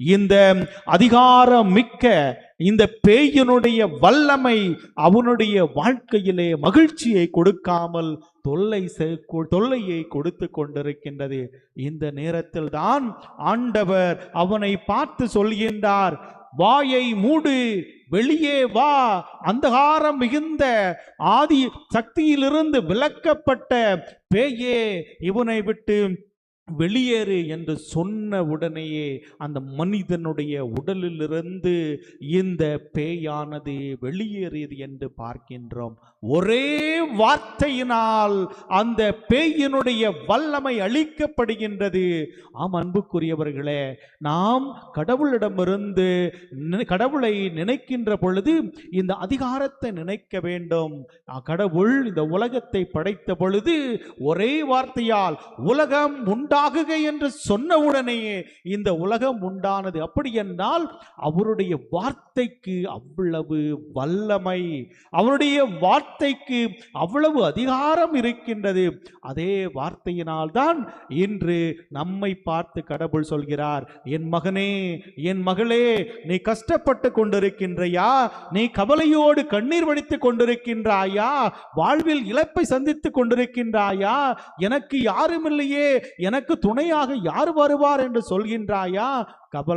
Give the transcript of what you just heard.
இந்த அதிகாரம் மிக்க இந்த பேயினுடைய வல்லமை அவனுடைய வாழ்க்கையிலே மகிழ்ச்சியை கொடுக்காமல் தொல்லையை கொடுத்து கொண்டிருக்கின்றது. இந்த நேரத்தில் தான் ஆண்டவர் அவனை பார்த்து சொல்கின்றார், வாயை மூடு, வெளியே வா, அந்தகாரம் மிகுந்த ஆதி சக்தியிலிருந்து விலக்கப்பட்ட பேயே, இவனை விட்டு வெளியேறு என்று சொன்ன உடனேயே அந்த மனிதனுடைய உடலிலிருந்து இந்த பேயானது வெளியேறியது என்று பார்க்கின்றோம். ஒரே வார்த்தையினால் அந்த பேயினுடைய வல்லமை அளிக்கப்படுகின்றது. ஆம் அன்புக்குரியவர்களே, நாம் கடவுளிடமிருந்து கடவுளை நினைக்கின்ற பொழுது இந்த அதிகாரத்தை நினைக்க வேண்டும். கடவுள் இந்த உலகத்தை படைத்த பொழுது ஒரே வார்த்தையால் உலகம் உண்டாகுக என்று சொன்னவுடனேயே இந்த உலகம் உண்டானது. அப்படி என்றால் அவருடைய வார்த்தைக்கு அவ்வளவு வல்லமை, அவருடைய வார்த்தைக்கு அவ்வளவு அதிகாரம் இருக்கின்றது. அதே வார்த்தையினால் தான் இன்று நம்மை பார்த்து கடவுள் சொல்கிறார், என் மகனே, என் மகளே, நீ கஷ்டப்பட்டு கொண்டிருக்கின்றையா? நீ கவலையோடு கண்ணீர் வடித்துக் கொண்டிருக்கின்றாயா? வாழ்வில் இழப்பை சந்தித்துக் கொண்டிருக்கின்றாயா? எனக்கு யாரும் இல்லையே, எனக்கு துணையாக யார் வருவார் என்று சொல்கின்றாயா? கவலை